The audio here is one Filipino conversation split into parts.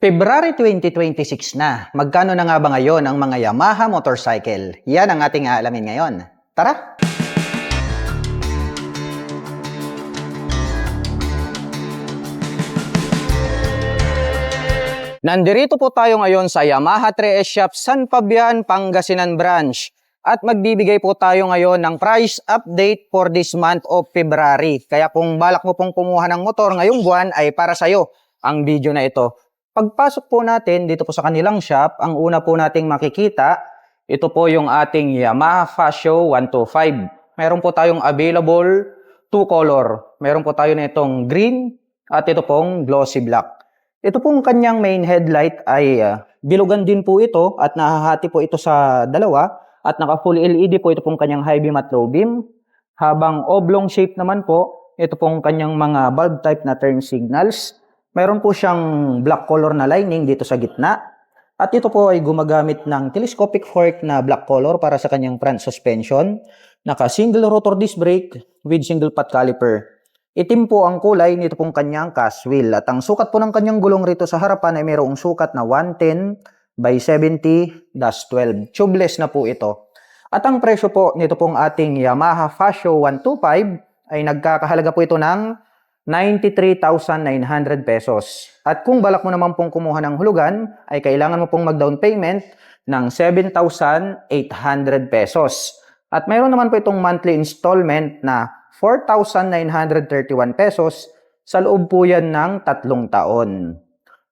February 2026 na. Magkano na nga ba ngayon ang mga Yamaha motorcycle? Yan ang ating aalamin ngayon. Tara! Nandirito po tayo ngayon sa Yamaha 3S Shop San Fabian, Pangasinan Branch. At magbibigay po tayo ngayon ng price update for this month of February. Kaya kung balak mo pong kumuha ng motor ngayong buwan ay para sa'yo ang video na ito. Pagpasok po natin dito po sa kanilang shop, ang una po nating makikita, ito po yung ating Yamaha Fascio 125. Meron po tayong available 2 color. Meron po tayo nitong green at ito pong glossy black. Ito pong kanyang main headlight ay bilugan din po ito at nahahati po ito sa dalawa at naka full LED po ito pong kanyang high beam at low beam. Habang oblong shape naman po, ito pong kanyang mga bulb type na turn signals. Meron po siyang black color na lining dito sa gitna. At ito po ay gumagamit ng telescopic fork na black color para sa kanyang front suspension. Naka single rotor disc brake with single pot caliper. Itim po ang kulay nito pong kanyang cast wheel. At ang sukat po ng kanyang gulong rito sa harapan ay mayroong sukat na 110 by 70-12. Tubeless na po ito. At ang presyo po nito pong ating Yamaha Fascio 125 ay nagkakahalaga po ito ng 93,900 pesos. At kung balak mo naman pong kumuha ng hulugan, ay kailangan mo pong mag-down payment ng 7,800 pesos. At mayroon naman po itong monthly installment na 4,931 pesos sa loob po yan ng 3 taon.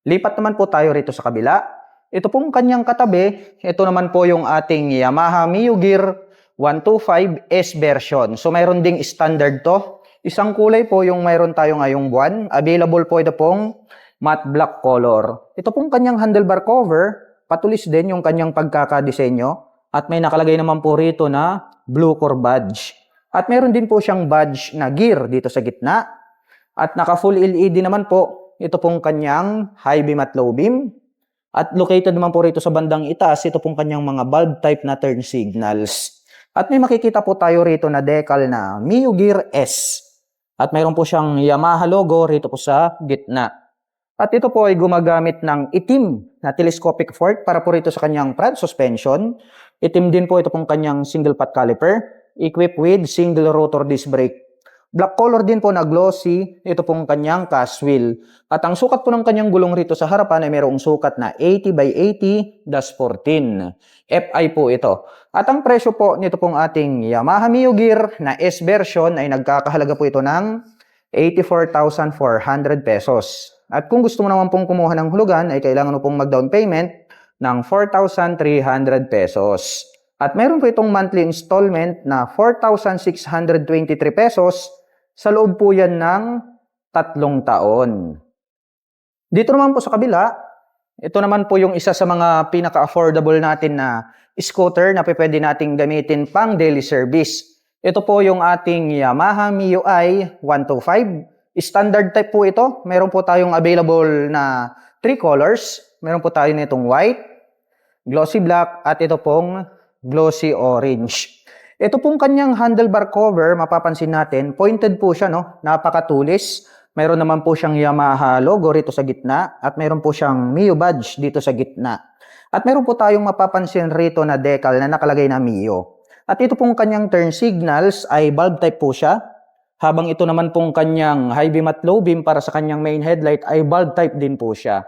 Lipat naman po tayo rito sa kabila. Ito pong kanyang katabi, ito naman po yung ating Yamaha Mio Gear 125 S version. So mayroon ding standard to. Isang kulay po yung mayroon tayo ngayong buwan. Available po ito pong matte black color. Ito pong kanyang handlebar cover, patulis din yung kanyang pagkakadisenyo. At may nakalagay naman po rito na blue core badge. At meron din po siyang badge na gear dito sa gitna. At naka full LED naman po, ito pong kanyang high beam at low beam. At located naman po rito sa bandang itaas, ito pong kanyang mga bulb type na turn signals. At may makikita po tayo rito na decal na Mio Gear S. At mayroon po siyang Yamaha logo rito po sa gitna. At ito po ay gumagamit ng itim na telescopic fork para po rito sa kanyang front suspension. Itim din po ito pong kanyang single pot caliper, equipped with single rotor disc brake. Black color din po na glossy, ito pong kanyang cast wheel. At ang sukat po ng kanyang gulong rito sa harapan ay mayroong sukat na 80 by 80-14. FI po ito. At ang presyo po nito pong ating Yamaha Mio Gear na S version ay nagkakahalaga po ito ng 84,400 pesos. At kung gusto mo naman pong kumuha ng hulugan ay kailangan mo pong mag-down payment ng 4,300 pesos. At meron po itong monthly installment na 4,623 pesos sa loob po yan ng 3 taon. Dito naman po sa kabila, ito naman po yung isa sa mga pinaka-affordable natin na scooter na pwede nating gamitin pang daily service. Ito po yung ating Yamaha MIUI 125. Standard type po ito. Meron po tayong available na 3 colors. Meron po tayo nitong white, glossy black, at ito pong glossy orange. Ito pong kanyang handlebar cover, mapapansin natin, pointed po siya, no? Napakatulis. Mayroon naman po siyang Yamaha logo rito sa gitna at mayroon po siyang Mio badge dito sa gitna. At mayroon po tayong mapapansin rito na decal na nakalagay na Mio. At ito pong kanyang turn signals ay bulb type po siya. Habang ito naman pong kanyang high beam at low beam para sa kanyang main headlight ay bulb type din po siya.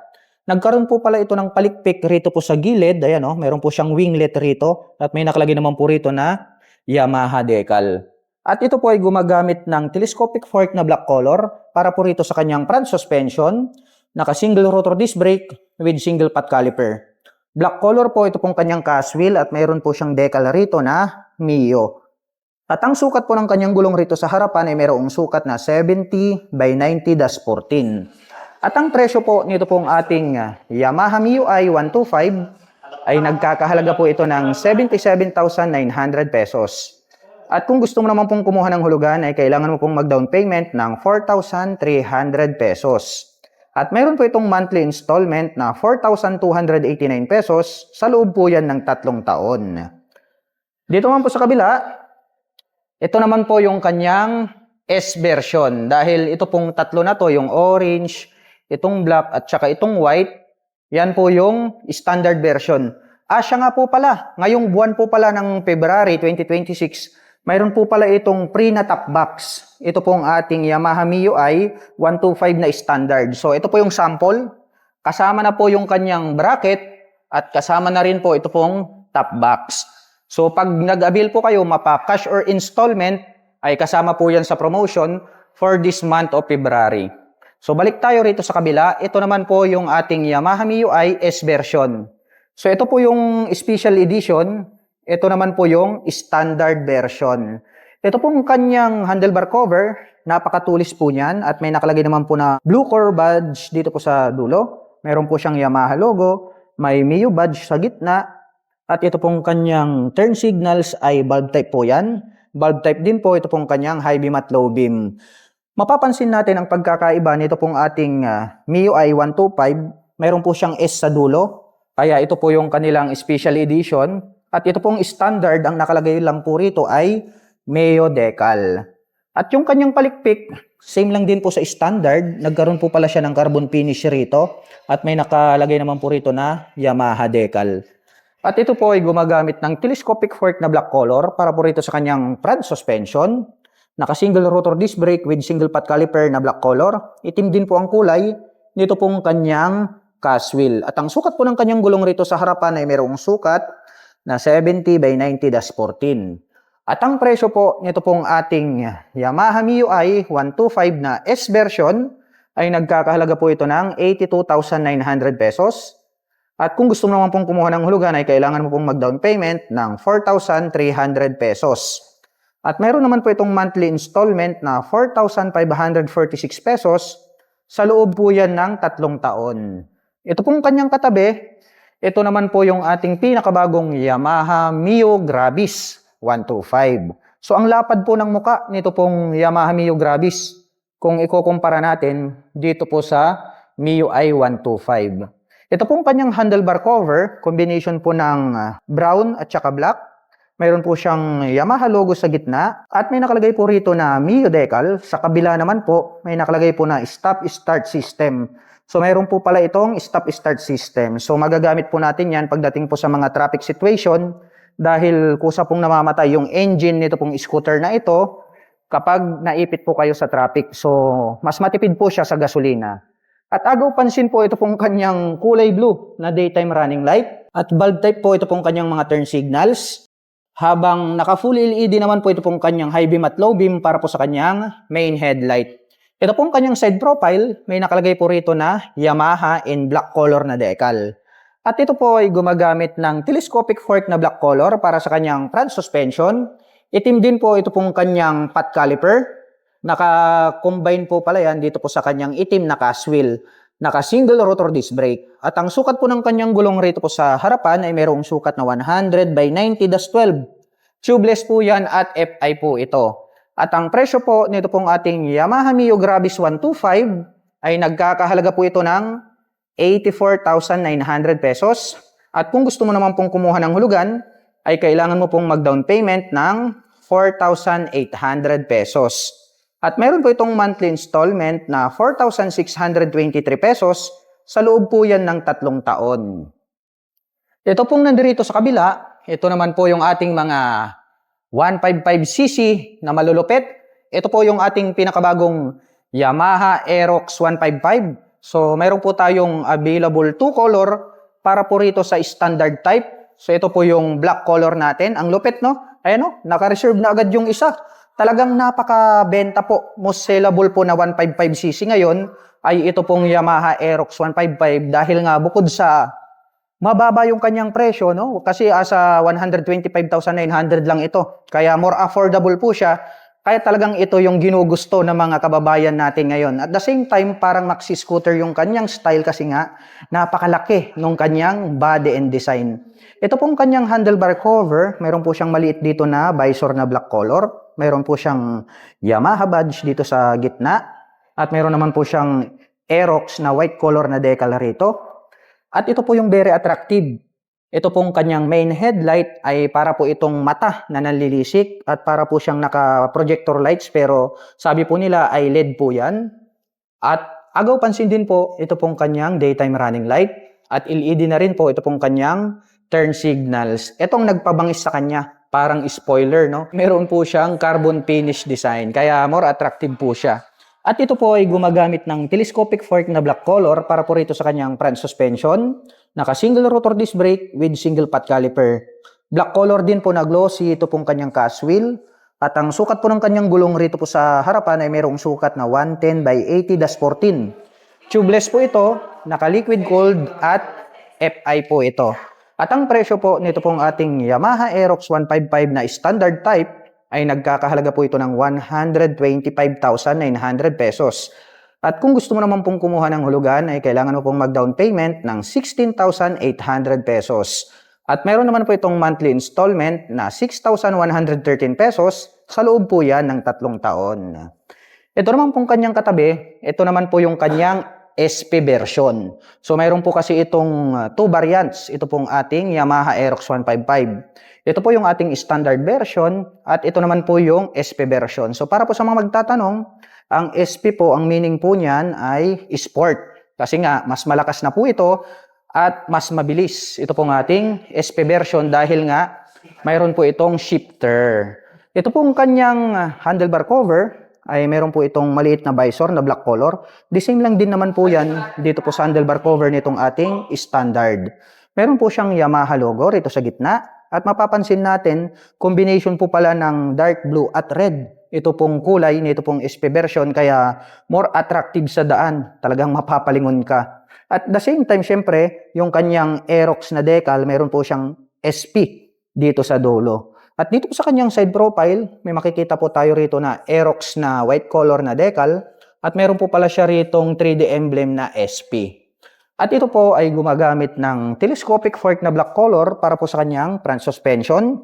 Nagkaroon po pala ito ng palikpik rito po sa gilid. Ayan, oh, meron po siyang winglet rito. At may nakalagay naman po rito na Yamaha decal. At ito po ay gumagamit ng telescopic fork na black color para po rito sa kanyang front suspension. Naka single rotor disc brake with single pot caliper. Black color po ito pong kanyang cast wheel at mayroon po siyang decal rito na Mio. At ang sukat po ng kanyang gulong rito sa harapan ay mayroong sukat na 70 by 90-14. At ang presyo po nito pong ating Yamaha MIUI 125 ay nagkakahalaga po ito ng 77,900 pesos. At kung gusto mo naman pong kumuha ng hulugan ay kailangan mo pong mag-down payment ng 4,300 pesos. At mayroon po itong monthly installment na 4,289 pesos sa loob po yan ng 3 taon. Dito naman po sa kabila, ito naman po yung kanyang S version. Dahil ito pong tatlo na to, yung orange, itong black at saka itong white, Yan po yung standard version. Siya nga po pala, ngayong buwan po pala ng February 2026, mayroon po pala itong free na top box. Ito pong ating Yamaha MIUI 125 na standard. So ito po yung sample. Kasama na po yung kanyang bracket at kasama na rin po ito pong top box. So pag nag-avail po kayo mapa cash or installment, ay kasama po yan sa promotion for this month of February. So balik tayo rito sa kabila. Ito naman po yung ating Yamaha MIUI S version. So ito po yung special edition. Ito naman po yung standard version. Ito pong kanyang handlebar cover. Napakatulis po niyan at may nakalagay naman po na blue core badge dito po sa dulo. Meron po siyang Yamaha logo. May MIU badge sa gitna. At ito pong kanyang turn signals ay bulb type po yan. Bulb type din po ito pong kanyang high beam at low beam. Mapapansin natin ang pagkakaiba nito pong ating MIUI 125. Mayroon po siyang S sa dulo. Kaya ito po yung kanilang special edition. At ito pong standard, ang nakalagay lang po rito ay Meo Decal. At yung kanyang palikpik, same lang din po sa standard. Nagkaroon po pala siya ng carbon finish rito. At may nakalagay naman po rito na Yamaha Decal. At ito po ay gumagamit ng telescopic fork na black color para po rito sa kanyang front suspension. Naka-single rotor disc brake with single pot caliper na black color. Itim din po ang kulay nito pong kanyang cast wheel. At ang sukat po ng kanyang gulong rito sa harapan ay mayroong sukat na 70 by 90-14. At ang presyo po nito pong ating Yamaha MIUI 125 na S version ay nagkakahalaga po ito ng 82,900 pesos. At kung gusto mo naman pong kumuha ng hulugan ay kailangan mo pong mag-down payment ng 4,300 pesos. At meron naman po itong monthly installment na 4,546 pesos. Sa loob po yan ng 3 taon. Ito pong kanyang katabi, ito naman po yung ating pinakabagong Yamaha Mio Gravis 125. So ang lapad po ng muka nito pong Yamaha Mio Gravis kung ikukumpara natin dito po sa MIUI 125. Ito pong kanyang handlebar cover, combination po ng brown at saka black. Mayroon po siyang Yamaha logo sa gitna at may nakalagay po rito na Mio Decal. Sa kabila naman po, may nakalagay po na stop-start system. So mayroon po pala itong stop-start system. So magagamit po natin yan pagdating po sa mga traffic situation dahil kusa pong namamatay yung engine nito pong scooter na ito kapag naipit po kayo sa traffic. So mas matipid po siya sa gasolina. At agaw pansin po ito pong kanyang kulay blue na daytime running light. At bulb type po ito pong kanyang mga turn signals. Habang naka-full LED naman po ito pong kanyang high beam at low beam para po sa kanyang main headlight. Ito pong kanyang side profile, may nakalagay po rito na Yamaha in black color na decal. At ito po ay gumagamit ng telescopic fork na black color para sa kanyang front suspension. Itim din po ito pong kanyang pot caliper. Naka-combine po pala yan dito po sa kanyang itim na cast wheel. Naka-single rotor disc brake. At ang sukat po ng kanyang gulong rito po sa harapan ay mayroong sukat na 100 by 90-12. Tubeless po yan at FI po ito. At ang presyo po nito pong ating Yamaha Mio Gravis 125 ay nagkakahalaga po ito ng 84,900 pesos. At kung gusto mo naman pong kumuha ng hulugan, ay kailangan mo pong mag-down payment ng 4,800 pesos. At meron po itong monthly installment na 4,623 pesos. Sa loob po yan ng 3 taon. Ito pong nandirito sa kabila, ito naman po yung ating mga 155cc na malulupit. Ito po yung ating pinakabagong Yamaha Aerox 155. So meron po tayong available 2 color para po rito sa standard type. So ito po yung black color natin. Ang lupit, no? Ayan, no? Naka-reserve na agad yung isa. Talagang napaka-benta po. Most sellable po na 155cc ngayon ay ito pong Yamaha Aerox 155 dahil nga bukod sa mababa yung kanyang presyo, no? Kasi sa 125,900 lang ito. Kaya more affordable po siya. Kaya talagang ito yung ginugusto ng mga kababayan natin ngayon. At the same time, parang maxi scooter yung kanyang style kasi nga napakalaki nung kanyang body and design. Ito pong kanyang handlebar cover, mayroon po siyang maliit dito na visor na black color. Mayroon po siyang Yamaha badge dito sa gitna. At mayroon naman po siyang Aerox na white color na decal rito. At ito po yung very attractive. Ito pong kanyang main headlight ay para po itong mata na nanlilisik at para po siyang naka-projector lights pero sabi po nila ay LED po yan. At agaw pansin din po ito pong kanyang daytime running light. At LED na rin po ito pong kanyang turn signals. Itong nagpabangis sa kanya, parang spoiler, no? Meron po siyang carbon finish design, kaya more attractive po siya. At ito po ay gumagamit ng telescopic fork na black color para po rito sa kanyang front suspension. Naka-single rotor disc brake with single pot caliper. Black color din po na glossy ito pong kanyang cast wheel. At ang sukat po ng kanyang gulong rito po sa harapan ay mayroong sukat na 110 by 80-14. Tubeless po ito, naka-liquid cooled at FI po ito. At ang presyo po nito pong ating Yamaha Aerox 155 na standard type ay nagkakahalaga po ito ng 125,900 pesos. At kung gusto mo naman pong kumuha ng hulugan ay kailangan mo pong mag-down payment ng 16,800 pesos. At meron naman po itong monthly installment na 6,113 pesos sa loob po yan ng 3 taon. Ito naman pong kanyang katabi, ito naman po yung kanyang SP version. So mayroon po kasi itong 2 variants. Ito pong ating Yamaha Aerox 155. Ito po yung ating standard version at ito naman po yung SP version. So para po sa mga magtatanong, ang SP po, ang meaning po niyan ay sport. Kasi nga, mas malakas na po ito at mas mabilis. Ito pong ating SP version dahil nga mayroon po itong shifter. Ito pong kanyang handlebar cover ay meron po itong maliit na visor na black color. The same lang din naman po yan dito po sa handlebar cover nitong ating standard. Meron po siyang Yamaha logo rito sa gitna at mapapansin natin combination po pala ng dark blue at red. Ito pong kulay nito pong SP version kaya more attractive sa daan. Talagang mapapalingon ka. At the same time, syempre, yung kanyang Aerox na decal, meron po siyang SP dito sa dulo. At dito po sa kanyang side profile, may makikita po tayo rito na Aerox na white color na decal. At meron po pala siya ritong 3D emblem na SP. At ito po ay gumagamit ng telescopic fork na black color para po sa kanyang front suspension.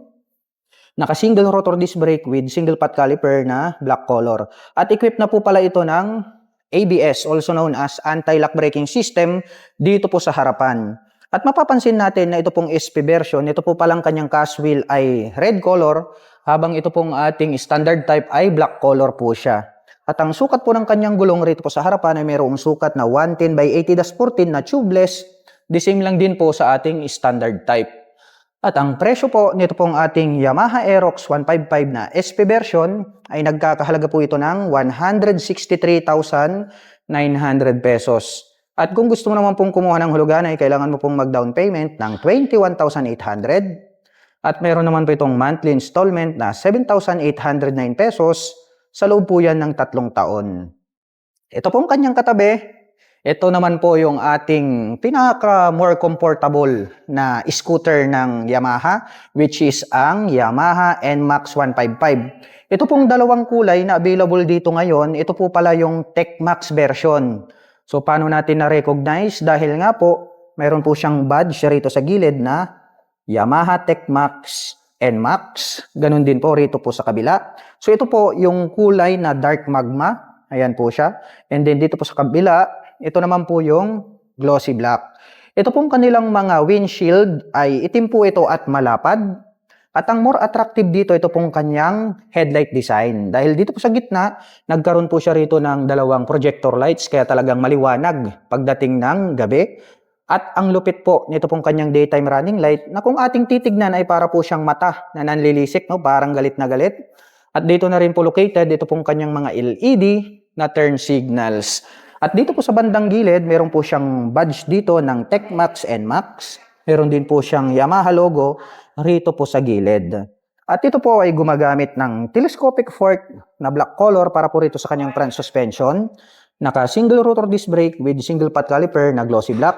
Naka-single rotor disc brake with single pot caliper na black color. At equipped na po pala ito ng ABS, also known as anti-lock braking system, dito po sa harapan. At mapapansin natin na ito pong SP version, ito po palang kanyang cast wheel ay red color, habang ito pong ating standard type ay black color po siya. At ang sukat po ng kanyang gulong rito po sa harapan ay mayroong sukat na 110 by 80-14 na tubeless, the same lang din po sa ating standard type. At ang presyo po nito pong ating Yamaha Aerox 155 na SP version ay nagkakahalaga po ito ng 163,900 pesos. At kung gusto mo naman pong kumuha ng hulugan ay kailangan mo pong mag-down payment ng 21,800 at meron naman po itong monthly installment na 7,809 pesos sa loob po yan ng 3 taon. Ito pong kanyang katabi. Ito naman po yung ating pinaka-more comfortable na scooter ng Yamaha, which is ang Yamaha NMAX 155. Ito pong dalawang kulay na available dito ngayon, ito po pala yung TechMax version. So paano natin na-recognize? Dahil nga po, mayroon po siyang badge rito sa gilid na Yamaha TechMax NMAX. Ganun din po rito po sa kabila. So ito po yung kulay na dark magma. Ayan po siya. And then dito po sa kabila, ito naman po yung glossy black. Ito pong kanilang mga windshield ay itim po ito at malapad. At ang more attractive dito, ito pong kanyang headlight design. Dahil dito po sa gitna, nagkaroon po siya rito ng dalawang projector lights kaya talagang maliwanag pagdating ng gabi. At ang lupit po nito pong kanyang daytime running light na kung ating titignan ay para po siyang mata na nanlilisik, no? Parang galit na galit. At dito na rin po located, ito pong kanyang mga LED na turn signals. At dito po sa bandang gilid, meron po siyang badge dito ng TechMax NMAX. Meron din po siyang Yamaha logo rito po sa gilid. At ito po ay gumagamit ng telescopic fork na black color para po rito sa kanyang front suspension. Naka-single rotor disc brake with single pot caliper na glossy black.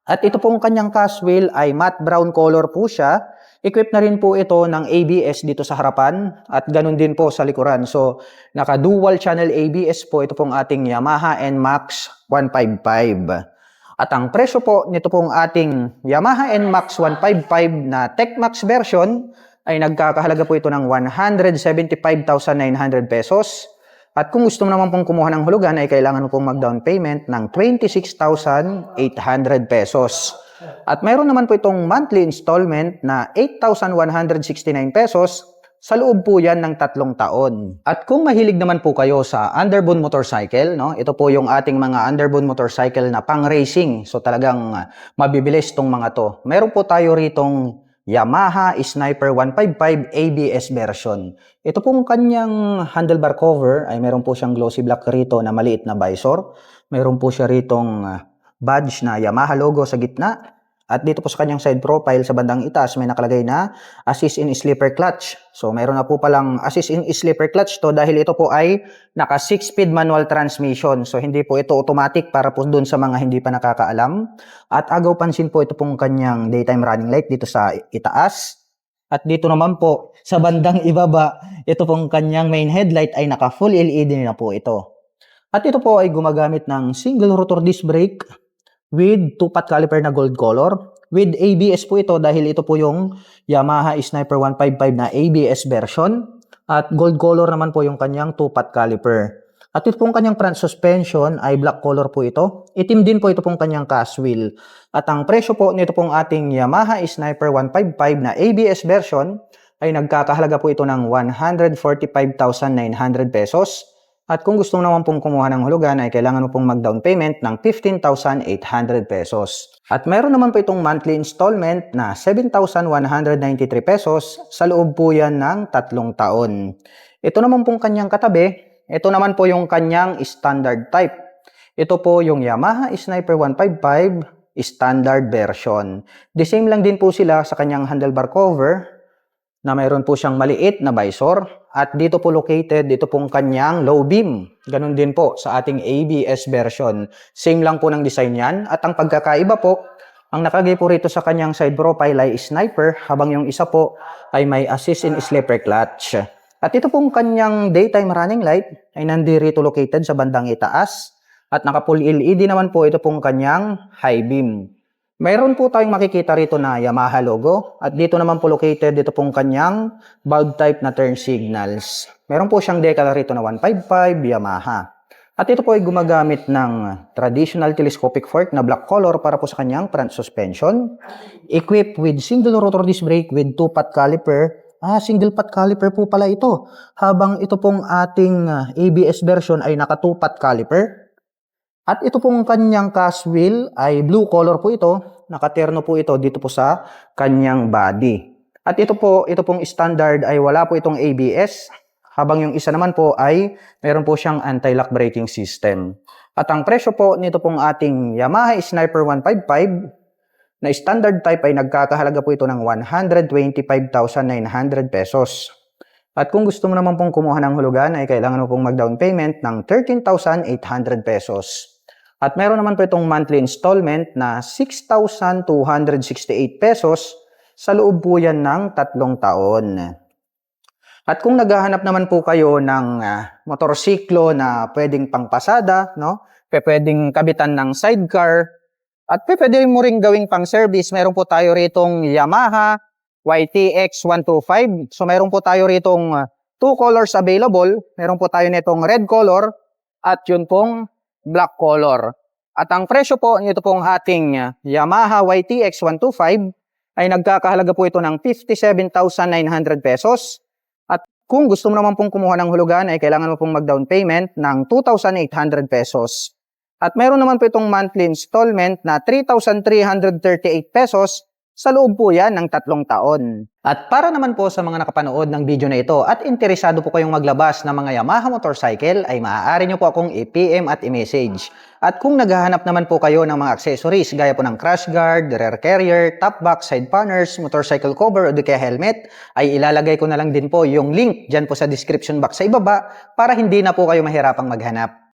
At ito pong kanyang cast wheel ay matte brown color po siya. Equipped na rin po ito ng ABS dito sa harapan at ganun din po sa likuran. So, naka-dual channel ABS po ito pong ating Yamaha NMAX 155. At ang presyo po nito pong ating Yamaha NMAX 155 na TechMax version ay nagkakahalaga po ito ng 175,900 pesos. At kung gusto mo naman pong kumuha ng hulugan ay kailangan mo pong mag-down payment ng 26,800 pesos. At mayroon naman po itong monthly installment na 8,169 pesos Sa loob po yan ng 3 taon. At kung mahilig naman po kayo sa underbone motorcycle, no? Ito po yung ating mga underbone motorcycle na pang-racing. So talagang mabibilis tong mga to. Meron po tayo ritong Yamaha Sniper 155 ABS version. Ito pong kanyang handlebar cover ay meron po siyang glossy black rito na maliit na visor. Meron po siya ritong badge na Yamaha logo sa gitna. At dito po sa kanyang side profile sa bandang itaas may nakalagay na assist in slipper clutch. So mayroon na po palang assist in slipper clutch to dahil ito po ay naka 6-speed manual transmission. So hindi po ito automatic para po dun sa mga hindi pa nakakaalam. At agaw pansin po ito pong kanyang daytime running light dito sa itaas. At dito naman po sa bandang ibaba, ito pong kanyang main headlight ay naka full LED na po ito. At ito po ay gumagamit ng single rotor disc brake with 2-pot caliper na gold color. With ABS po ito dahil ito po yung Yamaha Sniper 155 na ABS version. At gold color naman po yung kanyang 2-pot caliper. At ito pong kanyang front suspension ay black color po ito. Itim din po ito pong kanyang cast wheel. At ang presyo po nito pong ating Yamaha Sniper 155 na ABS version ay nagkakahalaga po ito ng 145,900 pesos. At kung gusto mo naman pong kumuha ng hulugan ay kailangan mo pong mag-down payment ng 15,800 pesos. At meron naman po itong monthly installment na 7,193 pesos sa loob po yan ng 3 taon. Ito naman pong kanyang katabi, ito naman po yung kanyang standard type. Ito po yung Yamaha Sniper 155 standard version. The same lang din po sila sa kanyang handlebar cover na mayroon po siyang maliit na visor. At dito po located, dito pong kanyang low beam. Ganun din po sa ating ABS version. Same lang po ng design yan. At ang pagkakaiba po, ang nakalagay po rito sa kanyang side profile ay sniper, habang yung isa po ay may assist in slipper clutch. At ito pong kanyang daytime running light ay nandirito located sa bandang itaas. At naka full LED naman po ito pong kanyang high beam. Mayroon po tayong makikita rito na Yamaha logo at dito naman po located dito pong kanyang bulb type na turn signals. Meron po siyang decal rito na 155 Yamaha. At ito po ay gumagamit ng traditional telescopic fork na black color para po sa kanyang front suspension. Equipped with single rotor disc brake with 2-pot caliper. Single pot caliper po pala ito. Habang ito pong ating ABS version ay naka 2-pot caliper. At ito pong kanyang cast wheel ay blue color po ito. Nakaterno po ito dito po sa kanyang body. At ito pong standard ay wala po itong ABS. Habang yung isa naman po ay meron po siyang anti-lock braking system. At ang presyo po nito pong ating Yamaha Sniper 155 na standard type ay nagkakahalaga po ito ng 125,900 pesos. At kung gusto mo naman pong kumuha ng hulugan ay kailangan mo pong mag-down payment ng 13,800 pesos. At meron naman po itong monthly installment na 6,268 pesos sa loob po yan ng 3 taon. At kung naghahanap naman po kayo ng motorsiklo na pwedeng pangpasada, no? Pwedeng kabitan ng sidecar, at pwede mo ring gawing pang service, meron po tayo ritong Yamaha YTX 125. So meron po tayo ritong 2 colors available. Meron po tayo nitong red color at yun pong black color. At ang presyo po nito pong ating Yamaha YTX 125 ay nagkakahalaga po ito ng 57,900 pesos. At kung gusto mo naman pong kumuha ng hulugan ay kailangan mo pong mag-down payment ng 2,800 pesos. At meron naman po itong monthly installment na 3,338 pesos sa loob po yan ng 3 taon. At para naman po sa mga nakapanood ng video na ito at interesado po kayong maglabas ng mga Yamaha motorcycle ay maaari nyo po akong i-PM at i-message. At kung naghahanap naman po kayo ng mga accessories gaya po ng crash guard, rear carrier, top box, side panners, motorcycle cover o di kaya helmet, ay ilalagay ko na lang din po yung link dyan po sa description box sa ibaba para hindi na po kayo mahirapang maghanap.